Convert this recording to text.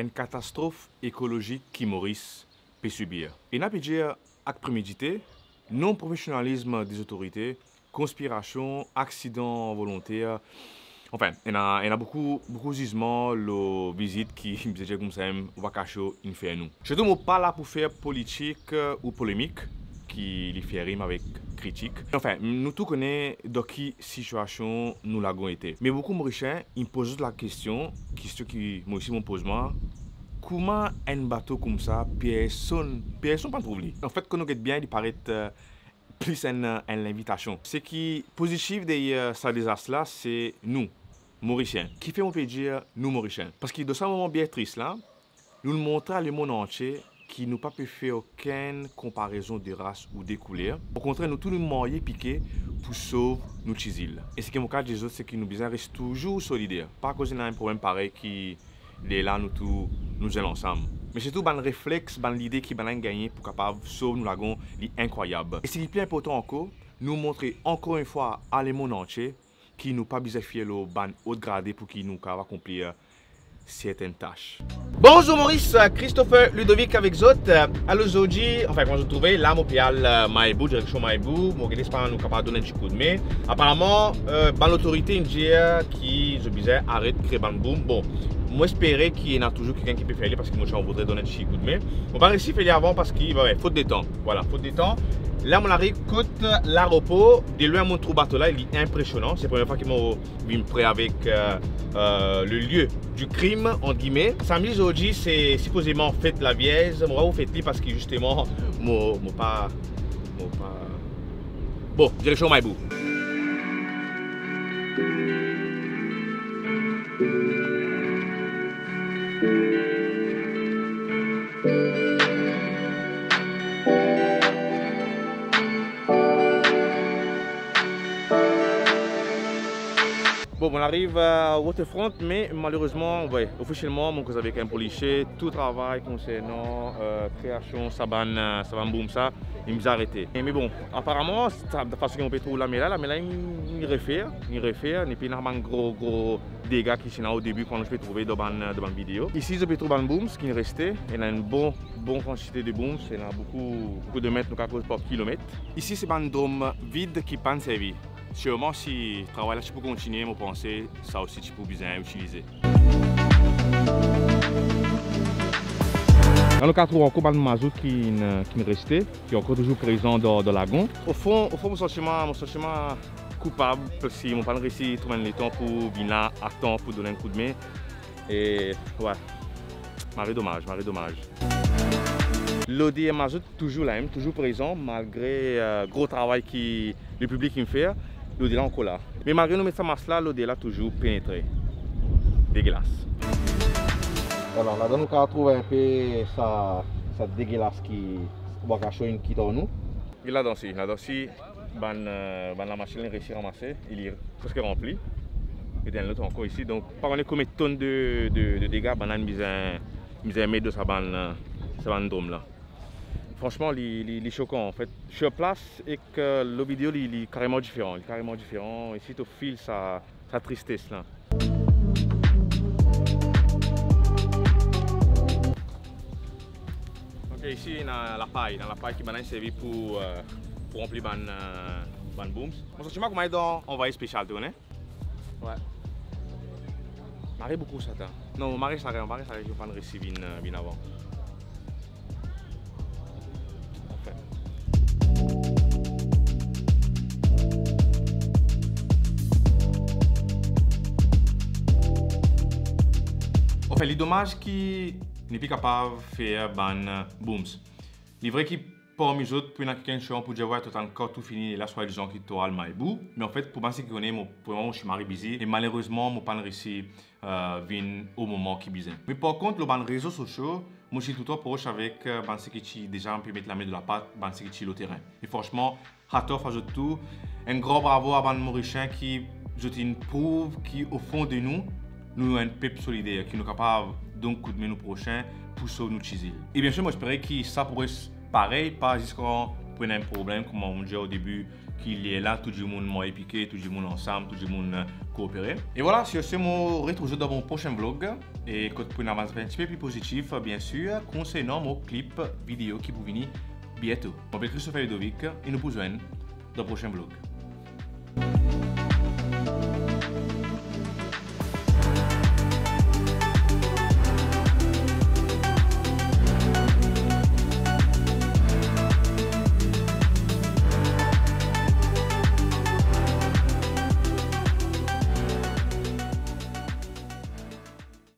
une catastrophe écologique qui Maurice peut subir. Et n'a pas dire acte prémédité, non-professionnalisme des autorités, conspiration, accident volontaire. Enfin, il y a beaucoup de jugements, de visites qui me disent comme ça, on va cacher une fait nous. Je ne suis pas là pour faire politique ou polémique, qui les fait rime avec critique. Enfin, nous tous connaissons dans quelle situation nous l'avons été. Mais beaucoup de Mauriciens, ils me posent la question qui moi aussi me pose moi. Comment un bateau comme ça, personne pas trouvé. En fait, quand on regarde bien, il paraît plus une invitation. Ce qui est positif de ce désastre-là, c'est nous, Mauriciens. Qui fait, on peut dire, nous, Mauriciens. Parce que dans ce moment bien triste là, nous montrons à le monde entier qui nous pas pu faire aucune comparaison de race ou de couleur. Au contraire, nous tous nous moyens piqués pour sauver notre île. Et ce qui est mon cas des autres, c'est que nous restons toujours solidaires. Pas à cause d'un problème pareil qui est là, nous allons ensemble. Mais surtout, le réflexe, l'idée qui va gagner pour capable sauver nous lagon, est incroyable. Et ce qui est plus important encore, nous montrer encore une fois à le monde entier qui nous pas besoin de faire le ban haut gradé pour qu'ils nous accomplir certaines tâches. Bonjour Maurice, Christopher Ludovic avec Zot. Alors aujourd'hui, enfin quand je trouvais là, mon pial Maïbou, direction Maïbou, mon guide pas nous capable de donner un petit coup de main. Apparemment, l'autorité indienne qui je disais arrête de créer ban boom. Bon, moi j'espérais qu'il y en a toujours quelqu'un qui peut faire parce que moi j'en voudrais donner un petit coup de main. On va réussir à faire avant parce qu'il ouais, faute de temps. Voilà, faute de temps. Là, mon arrive coûte l'aéroport. De loin, mon trou bateau là, il est impressionnant. C'est la première fois qu'il m'a vu près avec le lieu du crime, entre guillemets. Samedi aujourd'hui, c'est supposément fête la Vierge. Moi, vous faites parce que justement, moi pas. Bon, direction Maïbou. Bon, on arrive à Waterfront, mais malheureusement, ouais, officiellement, mon avec un policier, tout travail concernant création, saban boom, ça, il nous a arrêté. Mais bon, apparemment, de façon qu'on peut trouver la méla, il refait, et puis il y a un gros dégâts qui sont au début quand je peux trouver dans la vidéo. Ici, je peux trouver un boom, ce qui est resté, il y a une bonne quantité de booms, il y a beaucoup de mètres par kilomètre. Ici, c'est un dôme vide qui pas servi. Sûrement, si le travail là, tu peux continuer, je pense ça aussi tu peux bien utiliser. Dans le cas où encore un mazout qui est resté, qui est encore toujours présent dans le lagon. Au fond, mon sentiment coupable, parce que je n'ai pas réussi à trouver le temps pour venir là à temps pour donner un coup de main. Et ouais, marré dommage. L'OD et mazout toujours là, toujours présent, malgré le gros travail que le public me fait. L'OD là encore là. Mais malgré nous mettre sa masse là, l'OD là toujours pénétré. Dégueulasse. Alors là, nous avons trouvé un peu ça dégueulasse qui va cacher une qui dans nous. Et là, là-dessus, la machine est réussi à ramasser, il est presque rempli. Et dans l'autre encore ici, donc pas combien de tonnes de dégâts, banane mise à mettre de sa bande dôme là. Franchement, il est choquant en fait. Sur place et que le vidéo il est carrément différent. Et si tu files sa tristesse là. Ok, ici il y a la paille qui est servie pour remplir ban booms. Mon sentiment comment est dans envoyé spécial, tu connais? Ouais. Marie beaucoup ça. Non, Marie ça rien, je vais pas le récit bien avant. Enfin, les dommages qui n'est plus capable de faire ban booms. Les vrais qui parmi les autres, pour quelqu'un pour dire ouais, tout encore tout fini, là soit les gens qui tournent Maïbou. Mais en fait, pour moi, c'est que pour moi, je suis marié busy et malheureusement, je n'ai pas réussi à venir au moment qui besoin. Mais par contre, le réseaux sociaux, moi, je suis tout le temps proche avec ce qui déjà on peut mettre la main de la pâte, ce qui est le terrain. Et franchement, hâte-off ajoute tout. Un grand bravo à les Mauriciens qui prouve qu'au fond de nous, nous sommes un peuple solidaire qui est capable donc coup de main nous prochain pour sauver notre île. Et bien sûr, moi j'espérais que ça pourrait pareil, pas jusqu'en prenez un problème, comme on dit au début, qu'il est là, tout le monde m'a épiqué, tout le monde ensemble, tout le monde coopéré. Et voilà, sur ce, je retrouve dans mon prochain vlog. Et quand vous pouvez un petit peu plus positif, bien sûr, concernant mon clip vidéo qui vous venir bientôt. Je m'appelle Christopher Ludovic et nous vous rejoignons dans le prochain vlog.